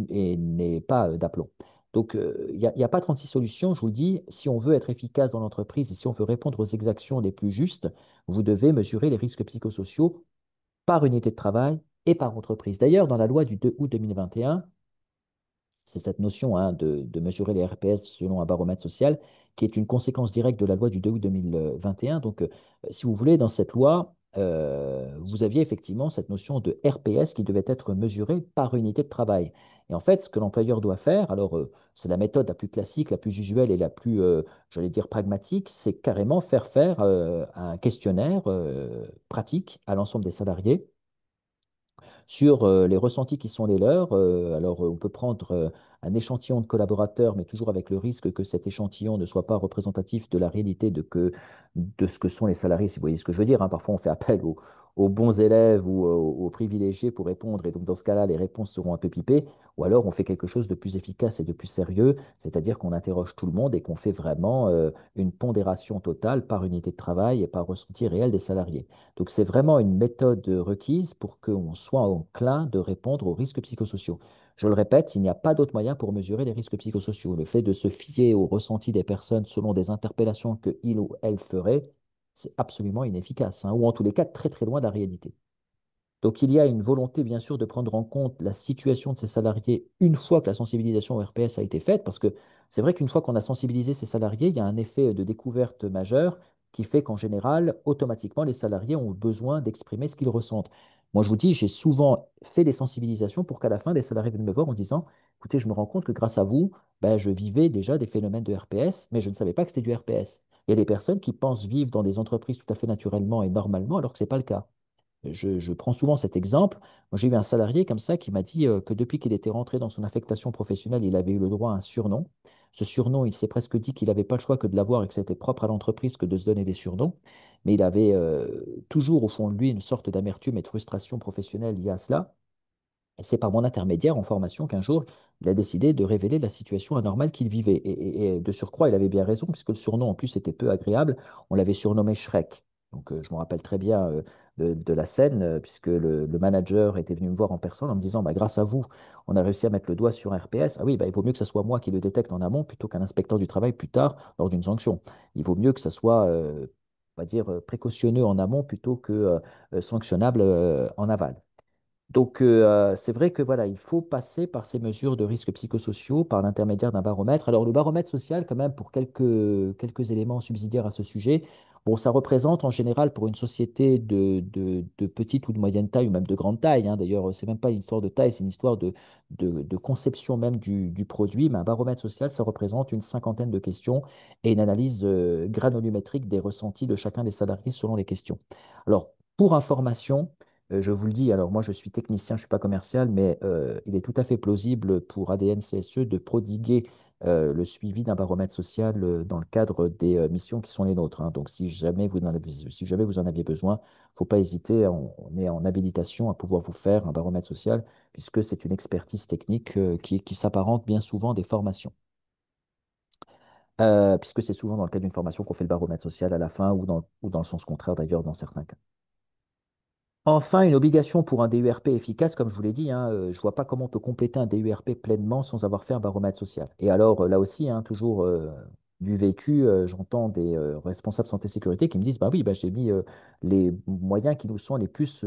et n'est pas d'aplomb. Donc, il y a pas 36 solutions, je vous le dis. Si on veut être efficace dans l'entreprise et si on veut répondre aux exactions les plus justes, vous devez mesurer les risques psychosociaux par unité de travail et par entreprise. D'ailleurs, dans la loi du 2 août 2021, c'est cette notion hein, de mesurer les RPS selon un baromètre social qui est une conséquence directe de la loi du 2 août 2021. Donc, si vous voulez, dans cette loi, vous aviez effectivement cette notion de RPS qui devait être mesurée par unité de travail. Et en fait, ce que l'employeur doit faire, alors c'est la méthode la plus classique, la plus usuelle et la plus, j'allais dire, pragmatique, c'est carrément faire un questionnaire pratique à l'ensemble des salariés sur les ressentis qui sont les leurs. Alors, on peut prendre un échantillon de collaborateurs, mais toujours avec le risque que cet échantillon ne soit pas représentatif de la réalité de ce que sont les salariés, si vous voyez ce que je veux dire. Hein. Parfois, on fait appel aux bons élèves ou aux privilégiés pour répondre, et donc dans ce cas-là, les réponses seront un peu pipées. Ou alors, on fait quelque chose de plus efficace et de plus sérieux, c'est-à-dire qu'on interroge tout le monde et qu'on fait vraiment une pondération totale par unité de travail et par ressenti réel des salariés. Donc, c'est vraiment une méthode requise pour qu'on soit enclin de répondre aux risques psychosociaux. Je le répète, il n'y a pas d'autre moyen pour mesurer les risques psychosociaux. Le fait de se fier au ressenti des personnes selon des interpellations que il ou elle ferait, c'est absolument inefficace, hein, ou en tous les cas très très loin de la réalité. Donc, il y a une volonté, bien sûr, de prendre en compte la situation de ces salariés une fois que la sensibilisation au RPS a été faite, parce que c'est vrai qu'une fois qu'on a sensibilisé ces salariés, il y a un effet de découverte majeur qui fait qu'en général, automatiquement, les salariés ont besoin d'exprimer ce qu'ils ressentent. Moi, je vous dis, j'ai souvent fait des sensibilisations pour qu'à la fin, des salariés viennent me voir en disant, écoutez, je me rends compte que grâce à vous, ben, je vivais déjà des phénomènes de RPS, mais je ne savais pas que c'était du RPS. Il y a des personnes qui pensent vivre dans des entreprises tout à fait naturellement et normalement, alors que ce n'est pas le cas. Je prends souvent cet exemple. Moi, j'ai eu un salarié comme ça qui m'a dit que depuis qu'il était rentré dans son affectation professionnelle, il avait eu le droit à un surnom. Ce surnom, il s'est presque dit qu'il n'avait pas le choix que de l'avoir et que c'était propre à l'entreprise que de se donner des surnoms. Mais il avait toujours au fond de lui une sorte d'amertume et de frustration professionnelle liée à cela. Et c'est par mon intermédiaire en formation qu'un jour, il a décidé de révéler la situation anormale qu'il vivait. Et de surcroît, il avait bien raison, puisque le surnom en plus était peu agréable. On l'avait surnommé Shrek. Donc je me rappelle très bien de la scène, puisque le manager était venu me voir en personne en me disant, bah, grâce à vous, on a réussi à mettre le doigt sur un RPS. Ah oui, bah, il vaut mieux que ce soit moi qui le détecte en amont plutôt qu'un inspecteur du travail plus tard lors d'une sanction. Il vaut mieux que ce soit, on va dire, précautionneux en amont plutôt que sanctionnable en aval. Donc, c'est vrai que voilà, il faut passer par ces mesures de risques psychosociaux par l'intermédiaire d'un baromètre. Alors, le baromètre social, quand même, pour quelques éléments subsidiaires à ce sujet, bon, ça représente en général pour une société de petite ou de moyenne taille, ou même de grande taille, hein, d'ailleurs, c'est même pas une histoire de taille, c'est une histoire de conception même du produit. Mais un baromètre social, ça représente une cinquantaine de questions et une analyse granulométrique des ressentis de chacun des salariés selon les questions. Alors, pour information, je vous le dis, alors moi je suis technicien, je ne suis pas commercial, mais il est tout à fait plausible pour ADN CSE de prodiguer le suivi d'un baromètre social dans le cadre des missions qui sont les nôtres, hein. Donc si jamais vous en aviez besoin, il ne faut pas hésiter, on est en habilitation à pouvoir vous faire un baromètre social, puisque c'est une expertise technique qui s'apparente bien souvent des formations. Puisque c'est souvent dans le cadre d'une formation qu'on fait le baromètre social à la fin ou dans le sens contraire d'ailleurs dans certains cas. Enfin, une obligation pour un DURP efficace, comme je vous l'ai dit, hein, je ne vois pas comment on peut compléter un DURP pleinement sans avoir fait un baromètre social. Et alors, là aussi, hein, toujours du vécu, j'entends des responsables santé-sécurité qui me disent, bah oui, bah, j'ai mis les moyens qui nous sont les plus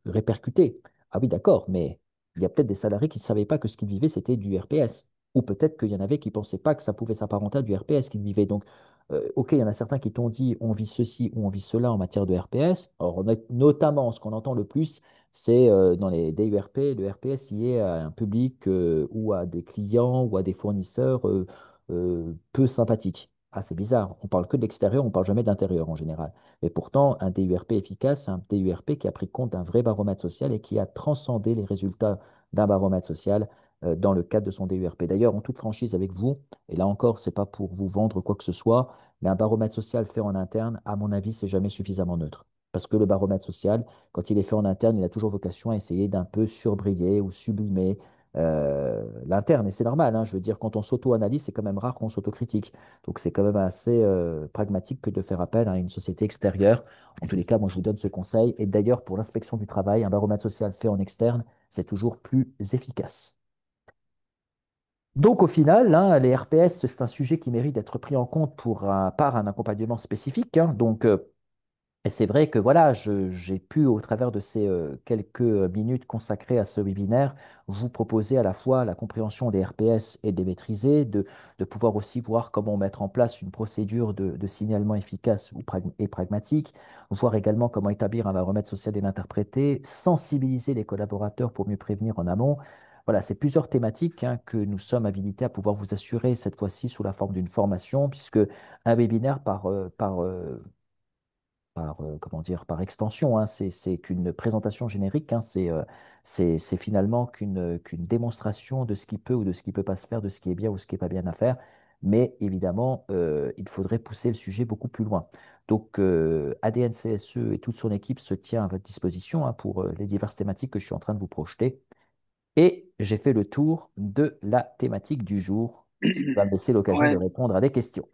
répercutés. Ah oui, d'accord, mais il y a peut-être des salariés qui ne savaient pas que ce qu'ils vivaient, c'était du RPS. Ou peut-être qu'il y en avait qui ne pensaient pas que ça pouvait s'apparenter à du RPS qu'ils vivaient. Donc, OK, il y en a certains qui t'ont dit on vit ceci ou on vit cela en matière de RPS. Alors, notamment, ce qu'on entend le plus, c'est dans les DURP, le RPS y est à un public ou à des clients ou à des fournisseurs peu sympathiques. Ah, c'est bizarre. On parle que de l'extérieur, on parle jamais de l'intérieur en général. Mais pourtant, un DURP efficace, c'est un DURP qui a pris compte d'un vrai baromètre social et qui a transcendé les résultats d'un baromètre social dans le cadre de son DURP. D'ailleurs, en toute franchise avec vous, et là encore, c'est pas pour vous vendre quoi que ce soit, mais un baromètre social fait en interne, à mon avis, c'est jamais suffisamment neutre. Parce que le baromètre social, quand il est fait en interne, il a toujours vocation à essayer d'un peu surbriller ou sublimer l'interne. Et c'est normal, hein, je veux dire, quand on s'auto-analyse, c'est quand même rare qu'on s'autocritique. Donc c'est quand même assez pragmatique que de faire appel à une société extérieure. En tous les cas, moi, je vous donne ce conseil. Et d'ailleurs, pour l'inspection du travail, un baromètre social fait en externe, c'est toujours plus efficace. Donc, au final, hein, les RPS, c'est un sujet qui mérite d'être pris en compte par un accompagnement spécifique, hein. Donc, et c'est vrai que voilà, j'ai pu, au travers de ces quelques minutes consacrées à ce webinaire, vous proposer à la fois la compréhension des RPS et de les maîtriser, de pouvoir aussi voir comment mettre en place une procédure de signalement efficace et pragmatique, voir également comment établir un baromètre social et l'interpréter, sensibiliser les collaborateurs pour mieux prévenir en amont. Voilà, c'est plusieurs thématiques hein, que nous sommes habilités à pouvoir vous assurer cette fois-ci sous la forme d'une formation, puisque un webinaire comment dire, par extension, hein, c'est qu'une présentation générique, hein, c'est finalement qu'une démonstration de ce qui peut ou de ce qui ne peut pas se faire, de ce qui est bien ou ce qui n'est pas bien à faire. Mais évidemment, il faudrait pousser le sujet beaucoup plus loin. Donc, ADN CSE et toute son équipe se tient à votre disposition hein, pour les diverses thématiques que je suis en train de vous projeter. Et j'ai fait le tour de la thématique du jour, ce qui va me laisser l'occasion de Ouais, répondre à des questions.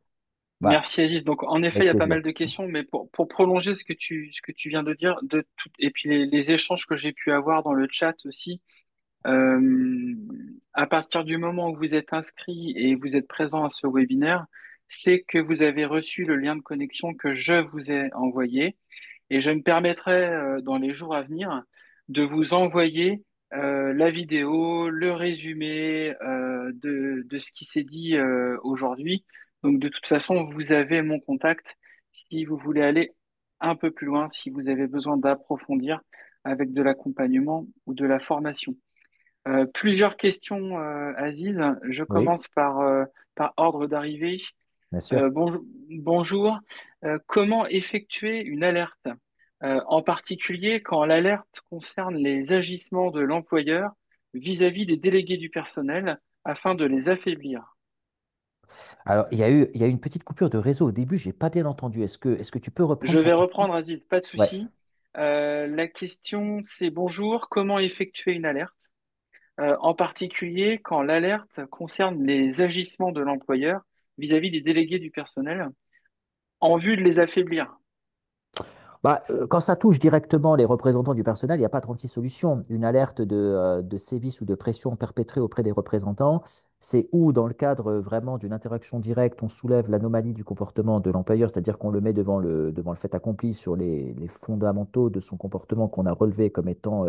Voilà, merci Aziz. Donc, en effet, il avec y a pas plaisir. mal de questions, mais pour prolonger ce que tu viens de dire, et puis les échanges que j'ai pu avoir dans le chat aussi, à partir du moment où vous êtes inscrit et vous êtes présent à ce webinaire, c'est que vous avez reçu le lien de connexion que je vous ai envoyé. Et je me permettrai, dans les jours à venir, de vous envoyer la vidéo, le résumé de ce qui s'est dit aujourd'hui. Donc, de toute façon, vous avez mon contact si vous voulez aller un peu plus loin, si vous avez besoin d'approfondir avec de l'accompagnement ou de la formation. Plusieurs questions, Aziz. Je Oui, commence par ordre d'arrivée. bien sûr. Bonjour. Comment effectuer une alerte, en particulier quand l'alerte concerne les agissements de l'employeur vis-à-vis des délégués du personnel afin de les affaiblir? Alors, il y a eu une petite coupure de réseau au début, j'ai pas bien entendu. Est-ce que tu peux Je reprendre ta vais question? reprendre, Aziz, pas de Ouais. souci. La question, c'est bonjour. Comment effectuer une alerte? en particulier quand l'alerte concerne les agissements de l'employeur vis-à-vis des délégués du personnel en vue de les affaiblir. Quand ça touche directement les représentants du personnel, il n'y a pas 36 solutions. Une alerte de sévice ou de pression perpétrée auprès des représentants, c'est où, dans le cadre vraiment d'une interaction directe, on soulève l'anomalie du comportement de l'employeur, c'est-à-dire qu'on le met devant le fait accompli sur les fondamentaux de son comportement qu'on a relevé comme étant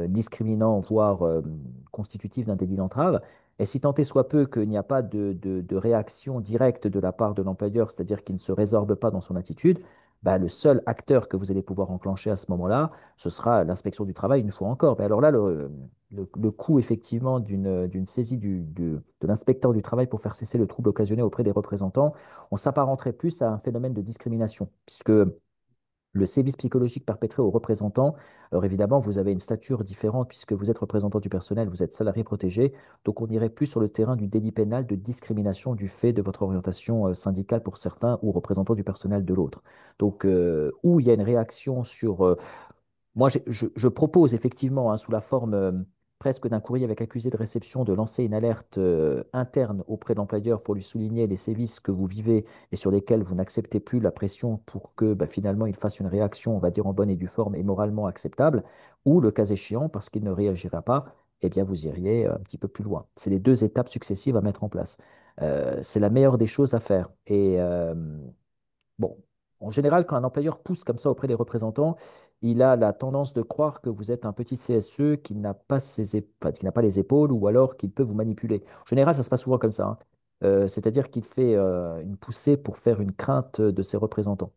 discriminant, voire constitutif d'un délit d'entrave. Et si tant est soit peu qu'il n'y a pas de réaction directe de la part de l'employeur, c'est-à-dire qu'il ne se résorbe pas dans son attitude, bah, le seul acteur que vous allez pouvoir enclencher à ce moment-là, ce sera l'inspection du travail une fois encore. Mais alors là, le coût effectivement d'une saisie de l'inspecteur du travail pour faire cesser le trouble occasionné auprès des représentants, on s'apparenterait plus à un phénomène de discrimination, puisque le sévice psychologique perpétré aux représentants, alors évidemment, vous avez une stature différente puisque vous êtes représentant du personnel, vous êtes salarié protégé, donc on irait plus sur le terrain du délit pénal de discrimination du fait de votre orientation syndicale pour certains ou représentant du personnel de l'autre. Donc, où il y a une réaction sur moi, je propose effectivement, hein, sous la forme presque d'un courrier avec accusé de réception, de lancer une alerte interne auprès de l'employeur pour lui souligner les sévices que vous vivez et sur lesquels vous n'acceptez plus la pression pour que bah, finalement il fasse une réaction, on va dire en bonne et due forme et moralement acceptable, ou le cas échéant, parce qu'il ne réagira pas, eh bien vous iriez un petit peu plus loin. C'est les deux étapes successives à mettre en place. C'est la meilleure des choses à faire. Bon, en général, quand un employeur pousse comme ça auprès des représentants, il a la tendance de croire que vous êtes un petit CSE qui n'a pas enfin, qui n'a pas les épaules ou alors qu'il peut vous manipuler. En général, ça se passe souvent comme ça, hein. C'est-à-dire qu'il fait une poussée pour faire une crainte de ses représentants.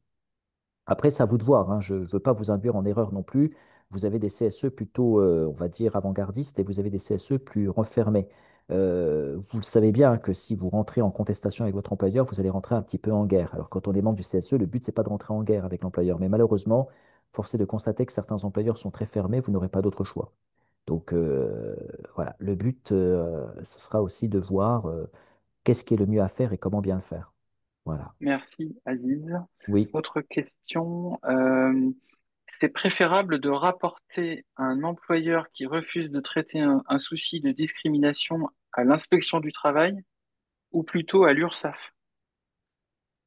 Après, c'est à vous de voir, hein. Je ne veux pas vous induire en erreur non plus. Vous avez des CSE plutôt, on va dire, avant-gardistes et vous avez des CSE plus renfermés. Vous le savez bien que si vous rentrez en contestation avec votre employeur, vous allez rentrer un petit peu en guerre. Alors, quand on est membre du CSE, le but, c'est pas de rentrer en guerre avec l'employeur. Mais malheureusement, force est de constater que certains employeurs sont très fermés, vous n'aurez pas d'autre choix. Donc, voilà, le but, ce sera aussi de voir qu'est-ce qui est le mieux à faire et comment bien le faire. Voilà. Merci, Aziz. Oui. Autre question. C'est préférable de rapporter un employeur qui refuse de traiter un souci de discrimination à l'inspection du travail ou plutôt à l'URSSAF?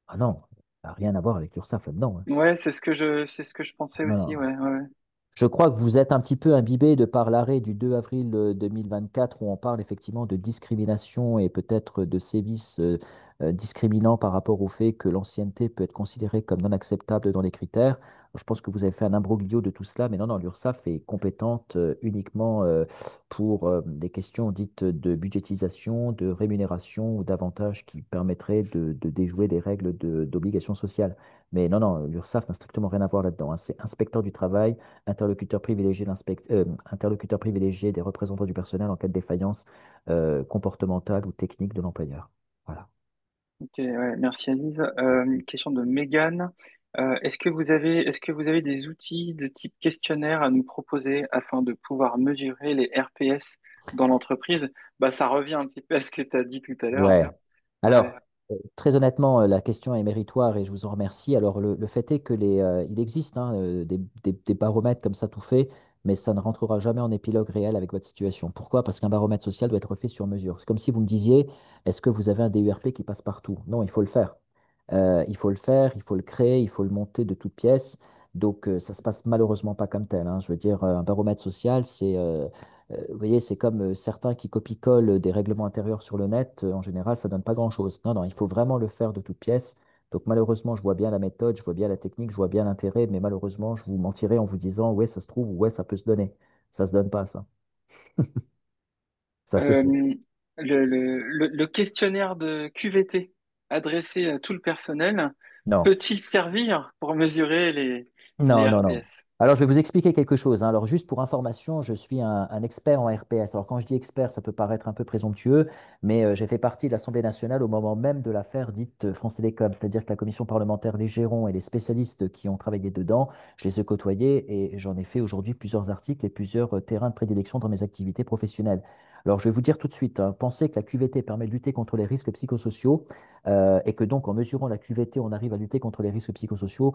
Ah non, ça n'a rien à voir avec l'URSSAF là-dedans, hein. Ouais, c'est ce que je pensais Non, aussi. non. Ouais, ouais. Je crois que vous êtes un petit peu imbibé de par l'arrêt du 2 avril 2024 où on parle effectivement de discrimination et peut-être de sévices discriminants par rapport au fait que l'ancienneté peut être considérée comme non acceptable dans les critères. Je pense que vous avez fait un imbroglio de tout cela, mais non, non, l'URSSAF est compétente uniquement pour des questions dites de budgétisation, de rémunération ou d'avantages qui permettraient de déjouer des règles d'obligation sociale. Mais non, non, l'URSSAF n'a strictement rien à voir là-dedans, hein. C'est inspecteur du travail, interlocuteur privilégié des représentants du personnel en cas de défaillance comportementale ou technique de l'employeur. Voilà. Ok, ouais, merci Aziz. Une question de Megan. Est-ce que vous avez des outils de type questionnaire à nous proposer afin de pouvoir mesurer les RPS dans l'entreprise? Bah, ça revient un petit peu à ce que tu as dit tout à l'heure. Ouais. Alors, Ouais. très honnêtement, la question est méritoire et je vous en remercie. Alors, le fait est que il existe hein, des baromètres comme ça tout fait, mais ça ne rentrera jamais en épilogue réel avec votre situation. Pourquoi? Parce qu'un baromètre social doit être fait sur mesure. C'est comme si vous me disiez, est-ce que vous avez un DURP qui passe partout? Non, il faut le faire. Il faut le faire, il faut le créer, il faut le monter de toutes pièces. Donc, ça se passe malheureusement pas comme tel, hein. Je veux dire, un baromètre social, vous voyez, c'est comme certains qui copie-collent des règlements intérieurs sur le net. En général, ça donne pas grand-chose. Non, non, il faut vraiment le faire de toutes pièces. Donc, malheureusement, je vois bien la méthode, je vois bien la technique, je vois bien l'intérêt, mais malheureusement, je vous mentirais en vous disant, ouais, ça se trouve, ouais, ça peut se donner. Ça se donne pas, ça. Ça se Euh, fait. le questionnaire de QVT adressé à tout le personnel Non. peut-il servir pour mesurer les Non, non, non. RPS? Alors, je vais vous expliquer quelque chose, hein. Alors, juste pour information, je suis un expert en RPS. Alors, quand je dis expert, ça peut paraître un peu présomptueux, mais j'ai fait partie de l'Assemblée nationale au moment même de l'affaire dite France Télécom. C'est-à-dire que la commission parlementaire, les gérants et les spécialistes qui ont travaillé dedans, je les ai côtoyés et j'en ai fait aujourd'hui plusieurs articles et plusieurs terrains de prédilection dans mes activités professionnelles. Alors, je vais vous dire tout de suite, hein, pensez que la QVT permet de lutter contre les risques psychosociaux et que donc en mesurant la QVT, on arrive à lutter contre les risques psychosociaux,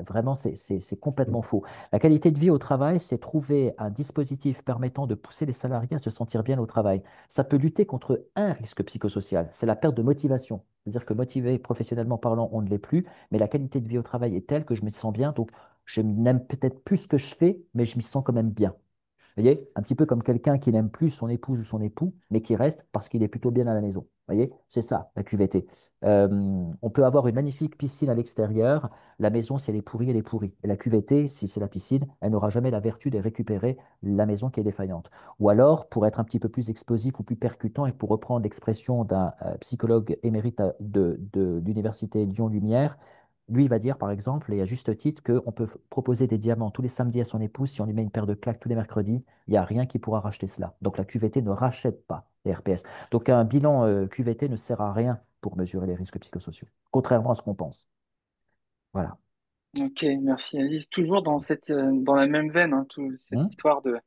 vraiment, c'est complètement faux. La qualité de vie au travail, c'est trouver un dispositif permettant de pousser les salariés à se sentir bien au travail. Ça peut lutter contre un risque psychosocial, c'est la perte de motivation. C'est-à-dire que motivé professionnellement parlant, on ne l'est plus, mais la qualité de vie au travail est telle que je me sens bien, donc je n'aime peut-être plus ce que je fais, mais je m'y sens quand même bien. Vous voyez, un petit peu comme quelqu'un qui n'aime plus son épouse ou son époux, mais qui reste parce qu'il est plutôt bien à la maison. Vous voyez, c'est ça, la QVT. On peut avoir une magnifique piscine à l'extérieur. La maison, si elle est pourrie, elle est pourrie. Et la QVT, si c'est la piscine, elle n'aura jamais la vertu de récupérer la maison qui est défaillante. Ou alors, pour être un petit peu plus explosif ou plus percutant, et pour reprendre l'expression d'un psychologue émérite de l'université Lyon-Lumière, lui, il va dire, par exemple, et à juste titre, qu'on peut proposer des diamants tous les samedis à son épouse si on lui met une paire de claques tous les mercredis. Il n'y a rien qui pourra racheter cela. Donc la QVT ne rachète pas les RPS. Donc un bilan QVT ne sert à rien pour mesurer les risques psychosociaux, contrairement à ce qu'on pense. Voilà. Ok, merci Alice. Toujours dans la même veine, hein, cette Hein. histoire de,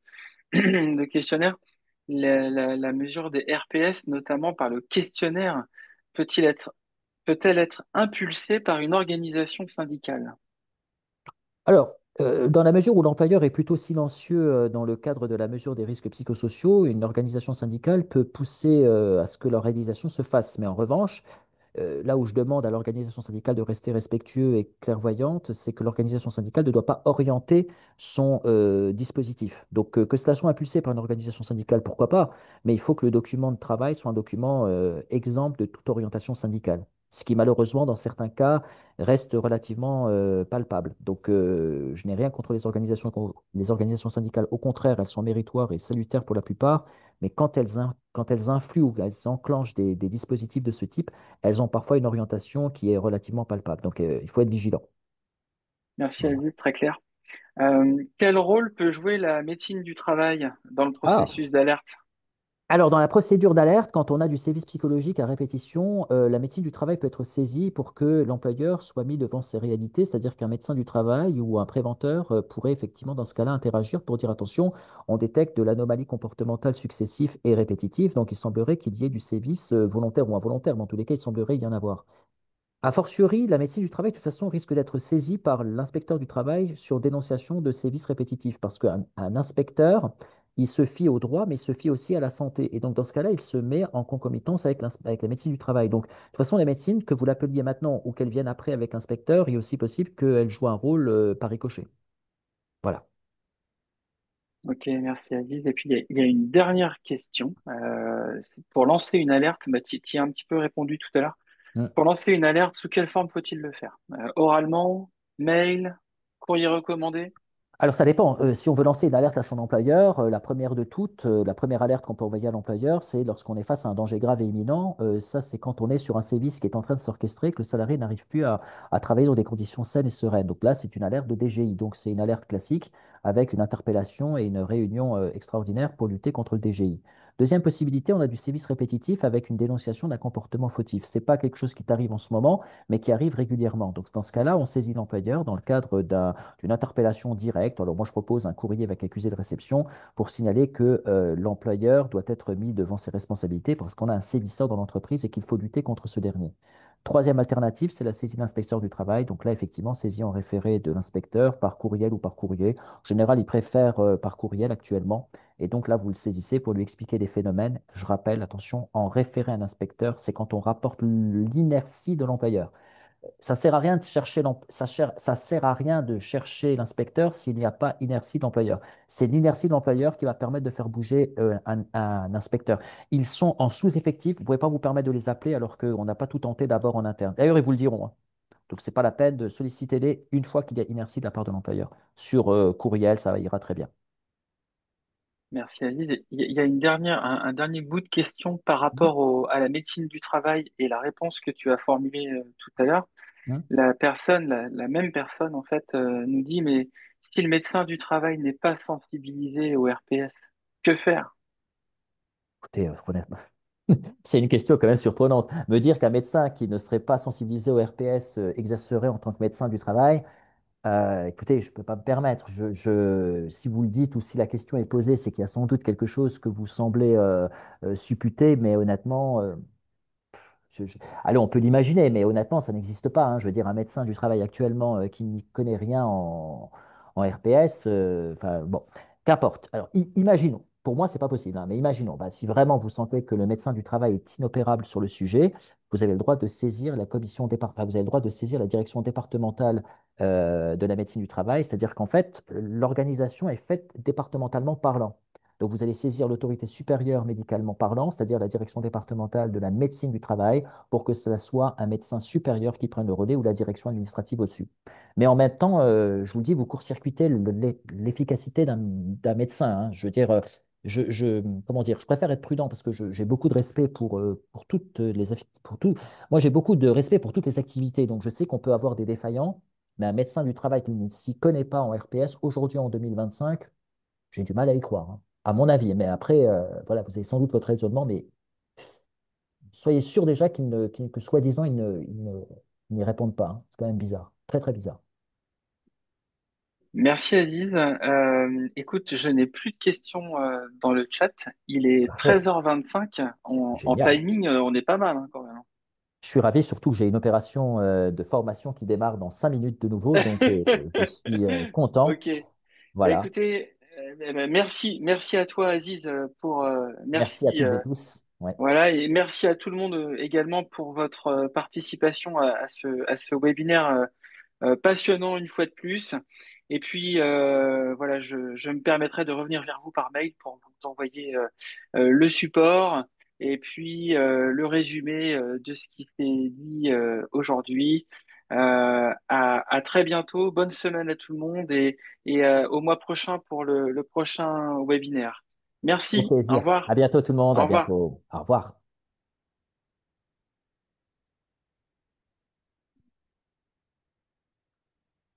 de questionnaire, la mesure des RPS, notamment par le questionnaire, peut-il être, peut-elle être impulsée par une organisation syndicale? Alors, dans la mesure où l'employeur est plutôt silencieux dans le cadre de la mesure des risques psychosociaux, une organisation syndicale peut pousser à ce que leur réalisation se fasse. Mais en revanche, là où je demande à l'organisation syndicale de rester respectueux et clairvoyante, c'est que l'organisation syndicale ne doit pas orienter son dispositif. Donc, que cela soit impulsé par une organisation syndicale, pourquoi pas, mais il faut que le document de travail soit un document exempt de toute orientation syndicale. Ce qui, malheureusement, dans certains cas, reste relativement palpable. Donc, je n'ai rien contre les organisations syndicales. Au contraire, elles sont méritoires et salutaires pour la plupart, mais quand elles influent ou elles enclenchent des dispositifs de ce type, elles ont parfois une orientation qui est relativement palpable. Donc, il faut être vigilant. Merci Voilà. Alice, très clair. Quel rôle peut jouer la médecine du travail dans le Ah, processus d'alerte? alors, dans la procédure d'alerte, quand on a du sévice psychologique à répétition, la médecine du travail peut être saisie pour que l'employeur soit mis devant ses réalités, c'est-à-dire qu'un médecin du travail ou un préventeur pourrait effectivement, dans ce cas-là, interagir pour dire attention, on détecte de l'anomalie comportementale successive et répétitive, donc il semblerait qu'il y ait du sévice volontaire ou involontaire, mais en tous les cas, il semblerait y en avoir. A fortiori, la médecine du travail, de toute façon, risque d'être saisie par l'inspecteur du travail sur dénonciation de sévices répétitifs, parce qu'un inspecteur, il se fie au droit, mais il se fie aussi à la santé. Et donc, dans ce cas-là, il se met en concomitance avec la médecine du travail. Donc, de toute façon, les médecines, que vous l'appeliez maintenant ou qu'elles viennent après avec l'inspecteur, il est aussi possible qu'elles jouent un rôle par ricochet. Voilà. Ok, merci Aziz. Et puis il y a une dernière question. C'est pour lancer une alerte, bah, tu y as un petit peu répondu tout à l'heure. Pour lancer une alerte, sous quelle forme faut-il le faire? Oralement, mail, courrier recommandé? Alors ça dépend. Si on veut lancer une alerte à son employeur, la première de toutes, la première alerte qu'on peut envoyer à l'employeur, c'est lorsqu'on est face à un danger grave et imminent. Ça, c'est quand on est sur un sévice qui est en train de s'orchestrer, que le salarié n'arrive plus à travailler dans des conditions saines et sereines. Donc là, c'est une alerte de DGI. Donc c'est une alerte classique avec une interpellation et une réunion extraordinaire pour lutter contre le DGI. Deuxième possibilité, on a du sévice répétitif avec une dénonciation d'un comportement fautif. C'est pas quelque chose qui t'arrive en ce moment, mais qui arrive régulièrement. Donc dans ce cas-là, on saisit l'employeur dans le cadre d'une interpellation directe. Alors moi, je propose un courrier avec accusé de réception pour signaler que l'employeur doit être mis devant ses responsabilités parce qu'on a un sévisseur dans l'entreprise et qu'il faut lutter contre ce dernier. Troisième alternative, c'est la saisie de l'inspecteur du travail. Donc là, effectivement, saisie en référé de l'inspecteur par courriel ou par courrier. En général, il préfère par courriel actuellement. Et donc là, vous le saisissez pour lui expliquer des phénomènes. Je rappelle, attention, en référé à un inspecteur, c'est quand on rapporte l'inertie de l'employeur. Ça sert à rien de chercher ça sert à rien de chercher l'inspecteur s'il n'y a pas inertie de l'employeur. C'est l'inertie de l'employeur qui va permettre de faire bouger un inspecteur. Ils sont en sous-effectif, vous ne pouvez pas vous permettre de les appeler alors qu'on n'a pas tout tenté d'abord en interne. D'ailleurs, ils vous le diront, hein. Donc, ce n'est pas la peine de solliciter les une fois qu'il y a inertie de la part de l'employeur. Sur courriel, ça ira très bien. Merci Aziz. Il y a un dernier bout de question par Mhm. rapport à la médecine du travail et la réponse que tu as formulée tout à l'heure. Mhm. La même personne, en fait, nous dit, mais si le médecin du travail n'est pas sensibilisé au RPS, que faire? Écoutez, honnêtement, c'est une question quand même surprenante. Me dire qu'un médecin qui ne serait pas sensibilisé au RPS exercerait en tant que médecin du travail, Écoutez, je ne peux pas me permettre. Si vous le dites ou si la question est posée, c'est qu'il y a sans doute quelque chose que vous semblez supputer, mais honnêtement, allez, on peut l'imaginer, mais honnêtement, ça n'existe pas, hein. Je veux dire, un médecin du travail actuellement qui n'y connaît rien en RPS, enfin bon, qu'importe. Alors, imaginons, pour moi, c'est pas possible, hein, mais imaginons, bah, si vraiment vous sentez que le médecin du travail est inopérable sur le sujet, vous avez le droit de saisir la commission départementale, vous avez le droit de saisir la direction départementale de la médecine du travail, c'est-à-dire qu'en fait, l'organisation est faite départementalement parlant. Donc, vous allez saisir l'autorité supérieure médicalement parlant, c'est-à-dire la direction départementale de la médecine du travail, pour que ce soit un médecin supérieur qui prenne le relais ou la direction administrative au-dessus. Mais en même temps, je vous le dis, vous court-circuitez l'efficacité d'un médecin, hein. Je veux dire, comment dire, je préfère être prudent parce que j'ai beaucoup de respect pour toutes pour tout. Moi, j'ai beaucoup de respect pour toutes les activités. Donc, je sais qu'on peut avoir des défaillants, mais un médecin du travail qui ne s'y connaît pas en RPS, aujourd'hui en 2025, j'ai du mal à y croire, hein, à mon avis. Mais après, voilà, vous avez sans doute votre raisonnement, mais soyez sûr déjà que soi-disant, ils n'y répondent pas, hein. C'est quand même bizarre. Très, très bizarre. Merci Aziz. Écoute, je n'ai plus de questions dans le chat. Il est Parfait. 13h25. En Génial. timing, on est pas mal hein, quand même. Je suis ravi, surtout que j'ai une opération de formation qui démarre dans 5 minutes de nouveau, donc je suis content. Ok. Bah Voilà. écoutez, merci à toi Aziz Merci à merci toutes et tous. Ouais. voilà et merci à tout le monde également pour votre participation à ce webinaire passionnant une fois de plus. Et puis, voilà, je me permettrai de revenir vers vous par mail pour vous envoyer le support et puis le résumé de ce qui s'est dit aujourd'hui. À très bientôt, bonne semaine à tout le monde et au mois prochain pour le prochain webinaire. Au Merci, au plaisir. À revoir, bientôt tout le monde. au À revoir. bientôt. Au revoir.